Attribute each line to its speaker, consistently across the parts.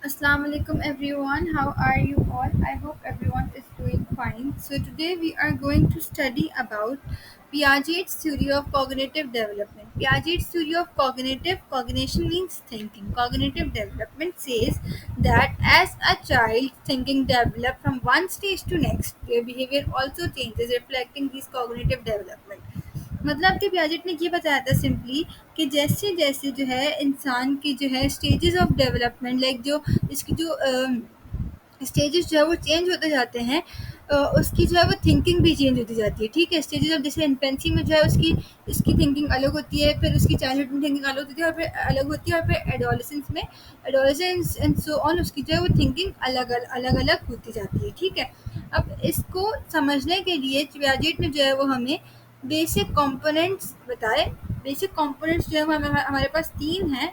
Speaker 1: Assalamu alaikum everyone. How are you all? I hope everyone is doing fine. So today we are going to study about Piaget's theory of cognitive development. Piaget's theory of cognition means thinking. Cognitive development says that as a child thinking develops from one stage to next, their behavior also changes reflecting these cognitive development. मतलब कि Piaget ने ये बताया था simply कि जैसे-जैसे जो है इंसान की जो है स्टेजेस ऑफ डेवलपमेंट लाइक जो इसकी जो स्टेजेस जो है वो चेंज होते जाते हैं उसकी जो है वो थिंकिंग भी चेंज होती जाती है, ठीक है? स्टेजेस ऑफ जैसे इन्फेंसी में जो है उसकी उसकी थिंकिंग अलग होती है, फिर उसकी चाइल्डहुड में थिंकिंग अलग होती है और फिर अलग होती है और फिर एडोलेसेंस एंड सो ऑन उसकी जो है वो थिंकिंग अलग-अलग होती जाती है, ठीक है? अब इसको समझने के लिए पियाजेट ने जो है वो हमें बेसिक कंपोनेंट्स बताए। बेसिक कंपोनेंट्स जो है वो हमारे पास 3 हैं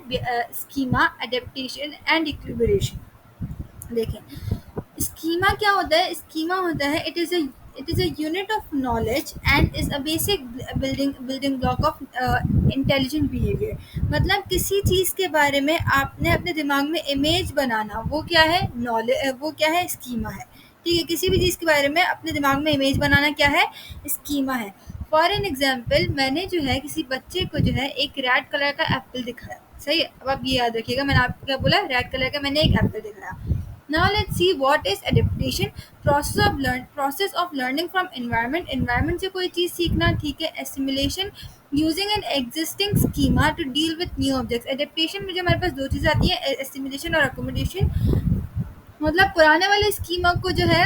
Speaker 1: स्कीमा, एडेप्टेशन एंड इक्विलिब्रेशन। देखें स्कीमा क्या होता है? स्कीमा होता है it is a unit of knowledge and is a basic building block of intelligent behaviour. मतलब किसी चीज़ के बारे में आपने अपने दिमाग में इमेज बनाना, वो क्या है? नॉलेज, वो क्या है? स्कीमा है, ठीक है? किसी भी चीज़ के बारे में अपने दिमाग में इमेज बनाना क्या है? स्कीमा है। फॉर एन एग्जाम्पल मैंने जो है किसी बच्चे को जो है एक रेड कलर का एप्पल दिखाया, सही है? अब आप ये याद रखिएगा मैंने आपको क्या बोला? रेड कलर का मैंने एक एप्पल दिखाया। Now let's see what is adaptation. Process of learning from environment. Environment से कोई चीज़ सीखना, ठीक है? Assimilation using an existing schema to deal with new objects. Adaptation में जो हमारे पास दो चीज़ आती है, assimilation और accommodation। मतलब पुराने वाले स्कीमा को जो है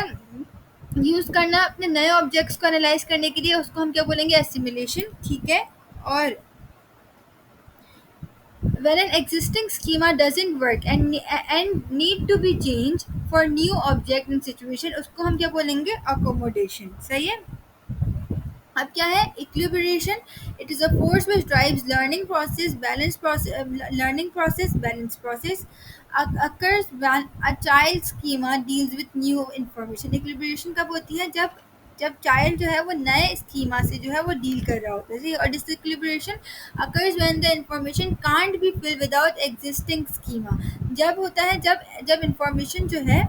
Speaker 1: यूज़ करना अपने नए ऑब्जेक्ट्स को एनालाइज करने के लिए, उसको हम क्या बोलेंगे? एसिमिलेशन, ठीक है? और when an existing schema doesn't work and need to be changed for new object and situation, उसको हम क्या बोलेंगे? accommodation, सही है? अब क्या है? Equilibration. It is a force which drives learning process balance process occurs when a child schema deals with new information. Equilibration कब होती है? जब चाइल्ड जो है वो नए स्कीमा से जो है वो डील कर रहा होता है, सही? और disequilibration occurs when the information can't be fill without existing schema. जब होता है जब इंफॉर्मेशन जो है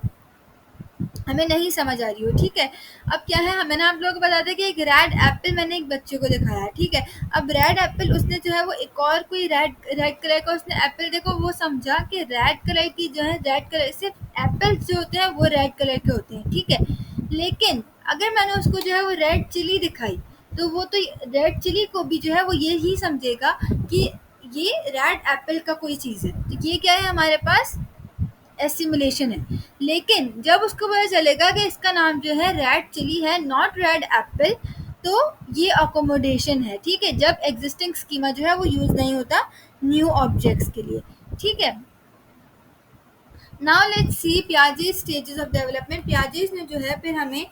Speaker 1: हमें नहीं समझ आ रही हो, ठीक है? अब क्या है, मैंने आप लोगों को बताया था कि एक रेड एप्पल मैंने एक बच्चे को दिखाया, ठीक है? अब रेड एप्पल उसने जो है वो एक और कोई रेड रेड कलर का उसने एप्पल देखो, वो समझा कि रेड कलर की जो है रेड कलर सिर्फ एप्पल्स जो होते हैं वो रेड कलर के होते हैं, ठीक है? लेकिन अगर मैंने उसको जो है वो रेड चिली दिखाई तो वो तो रेड चिली को भी जो है वो ये ही समझेगा कि ये रेड एप्पल का कोई चीज़ है। तो ये क्या है हमारे पास? एसिमुलेशन है। लेकिन जब उसको पता चलेगा कि इसका नाम जो है रेड चिली है, नॉट रेड एप्पल, तो ये अकोमोडेशन है, ठीक है? जब एग्जिस्टिंग स्कीमा जो है वो यूज नहीं होता न्यू ऑब्जेक्ट्स के लिए, ठीक है? Now let's see Piaget's stages of development. Piaget's ने जो है फिर हमें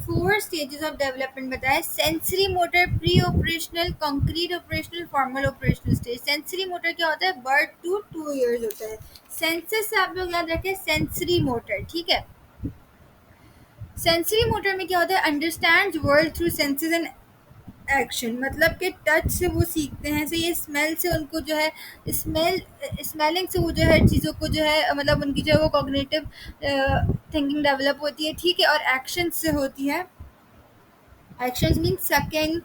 Speaker 1: 4 स्टेजेस ऑफ डेवलपमेंट बताया। Sensory motor, pre operational, concrete operational, formal operational stage. Sensory motor क्या होता है? बर्थ टू 2 इयर्स होता है। सेंसस से आप लोग याद रखें सेंसरी मोटर, ठीक है? सेंसरी मोटर में क्या होता है? Understand world through senses and action. मतलब कि टच से वो सीखते हैं, सही है? स्मेल से उनको जो है स्मेलिंग से वो जो है चीज़ों को जो है मतलब उनकी जो है वो कॉग्निटिव थिंकिंग डेवलप होती है, ठीक है? और एक्शन से होती है। Actions mean sucking.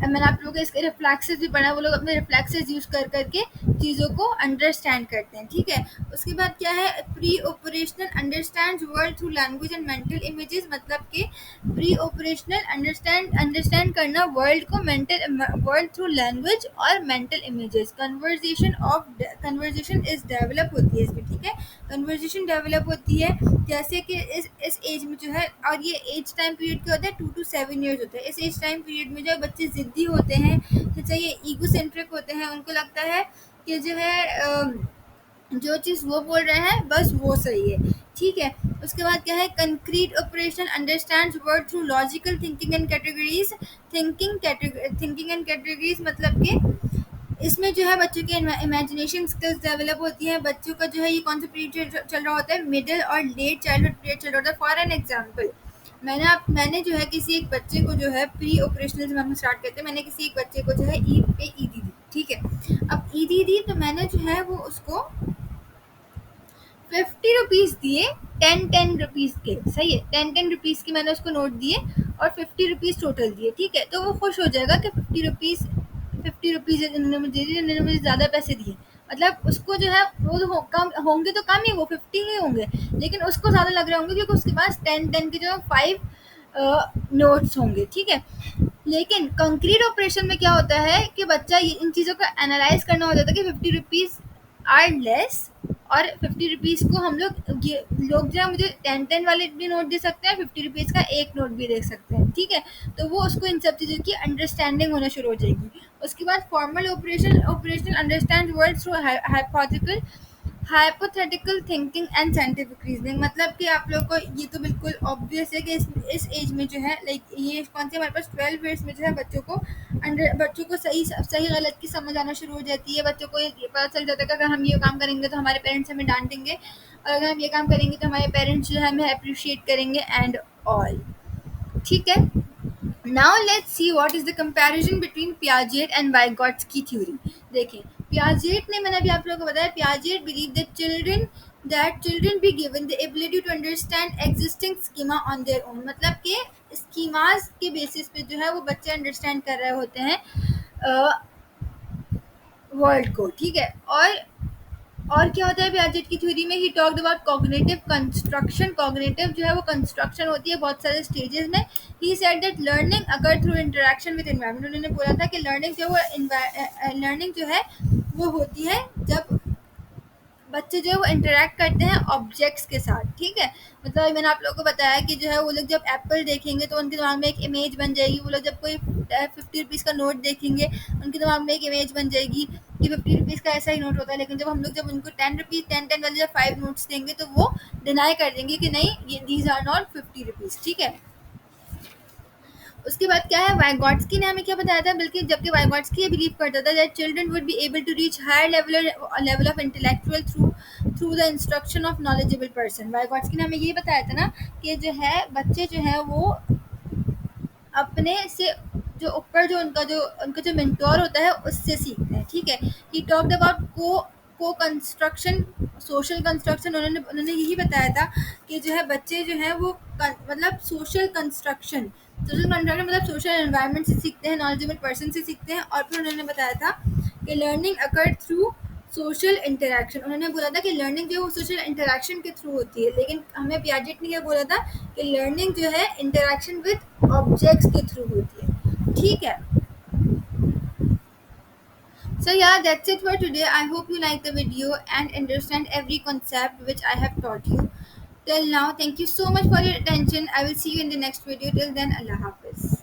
Speaker 1: मैंने आप लोगों को इसके रिफ्लेक्सेस भी पढ़ा, वो लोग अपने रिफ्लेक्सेस यूज़ कर करके चीज़ों को अंडरस्टैंड करते हैं, ठीक है? उसके बाद क्या है? Pre operational understand world through language and mental images. मतलब कि प्री ऑपरेशनल अंडरस्टैंड करना वर्ल्ड को वर्ल्ड थ्रू लैंग्वेज और mental images. Conversation is develop होती है इसमें, ठीक है? कन्वर्जेशन डेवलप होती है जैसे कि इस एज में जो है, और ये एज टाइम पीरियड क्या होता है? 2 to 7 ईयर्स होता है। इस एज टाइम पीरियड में जो बच्चे ज़िद्दी होते हैं, तो ये ईगोसेंट्रिक होते हैं, उनको लगता है कि जो है जो चीज़ वो बोल रहे हैं बस वो सही है, ठीक है? उसके बाद क्या है? Concrete operation understands word through logical thinking and categories. Thinking and categories मतलब कि इसमें जो है बच्चों की इमेजिनेशन स्किल्स डेवलप होती हैं। बच्चों का जो है ये कौन सा पीरियड चल रहा होता है? मिडिल और लेट चाइल्डहुड पीरियड चल रहा होता है। फॉर एन एग्जांपल मैंने जो है किसी एक बच्चे को जो है प्री ऑपरेशनल से हम स्टार्ट करते हैं। मैंने किसी एक बच्चे को जो है ईद पे ईदी दी, ठीक है? अब ईदी दी तो मैंने जो है वो उसको ₹50 दिए, 10-10 रुपीज़ के, सही है, 10-10 रुपीज़ के मैंने उसको नोट दिए और ₹50 टोटल दिए, ठीक है। तो वो खुश हो जाएगा कि ₹50 इन्होंने मुझे दे दिए, इन्होंने मुझे ज़्यादा पैसे दिए। मतलब उसको जो है वो तो कम होंगे, तो कम ही, वो 50 ही होंगे, लेकिन उसको ज़्यादा लग रहे होंगे क्योंकि उसके पास 10-10 के जो 5 नोट्स होंगे, ठीक है। लेकिन कंक्रीट ऑपरेशन में क्या होता है कि बच्चा इन चीज़ों को एनालाइज करना हो जाता है कि ₹50 आर लेस, और ₹50 को हम लोग जो है मुझे 10-10 वाले भी नोट दे सकते हैं, ₹50 का एक नोट भी दे सकते हैं, ठीक है। तो वो उसको इन सब चीज़ों की अंडरस्टैंडिंग होना शुरू हो जाएगी। उसके बाद formal operational understand word through hypothetical thinking and scientific reasoning. मतलब कि आप लोग को ये तो बिल्कुल ऑब्वियस है कि इस एज में जो है, लाइक ये कौन से, हमारे पास 12 ईयर्स में जो है बच्चों को सही सही गलत की समझ आना शुरू हो जाती है। बच्चों को ये पता चल जाता है कि अगर हम ये काम करेंगे तो हमारे पेरेंट्स हमें डांटेंगे, और अगर हम ये काम करेंगे तो हमारे पेरेंट्स जो है हमें अप्रिशिएट करेंगे एंड ऑल, ठीक है। Now let's see what is the comparison between Piaget and Vygotsky theory. देखें, Piaget ने, मैंने अभी आप लोगों को बताया, Piaget believed that children be given the ability to understand existing schema on their own. मतलब कि schemas के बेसिस पे जो है वो बच्चे अंडरस्टैंड कर रहे होते हैं वर्ल्ड को, ठीक है। और क्या होता है पियाजेट की थ्योरी में, he talked about cognitive construction. Cognitive जो है वो कंस्ट्रक्शन होती है बहुत सारे स्टेजेस में। ही सेड दैट लर्निंग अगर थ्रू इंटरेक्शन विद एनवायरनमेंट, उन्होंने बोला था कि लर्निंग जो है वो होती है जब बच्चे जो है वो इंटरेक्ट करते हैं ऑब्जेक्ट्स के साथ, ठीक है। मतलब मैंने आप लोगों को बताया कि जो है वो लोग जब एप्पल देखेंगे तो उनके दिमाग में एक इमेज बन जाएगी। वो लोग जब कोई ₹50 का नोट देखेंगे, उनके दिमाग में एक इमेज बन जाएगी कि ₹50 का ऐसा ही नोट होता है। लेकिन जब उनको ₹10 10 वाले जब 5 नोट्स देंगे तो वो डिनाई कर देंगे कि नहीं, ये दीज आर नॉट ₹50, ठीक है। उसके बाद क्या है, वाइगॉट्स्की ने हमें क्या बताया था, बल्कि जबकि वाइगॉट्स्की ये बिलीव करता था that children would be able to reach higher level of intellectual through the instruction of knowledgeable person. Vygotsky ने हमें ये बताया था ना कि जो है बच्चे जो है वो अपने से जो ऊपर जो उनका जो मेंटोर होता है उससे सीखते हैं, ठीक है। ही टॉक्ड अबाउट को कंस्ट्रक्शन, सोशल कंस्ट्रक्शन। उन्होंने यही बताया था कि जो है बच्चे जो है वो मतलब सोशल कंस्ट्रक्शन मतलब सोशल एनवायरनमेंट से सीखते हैं, नॉलेजेबल पर्सन से सीखते हैं। और फिर उन्होंने बताया था कि लर्निंग अकर थ्रू सोशल इंटरेक्शन। उन्होंने बोला था कि लर्निंग जो है वो सोशल इंटरेक्शन के थ्रू होती है, लेकिन हमें पियाजेट ने क्या बोला था कि लर्निंग जो है इंटरेक्शन विद ऑब्जेक्ट्स के थ्रू होती है, ठीक है। So yeah, that's it for today. I hope you like the video and understand every concept which I have taught you till now. Thank you so much for your attention. I will see you in the next video. Till then, Allah Hafiz.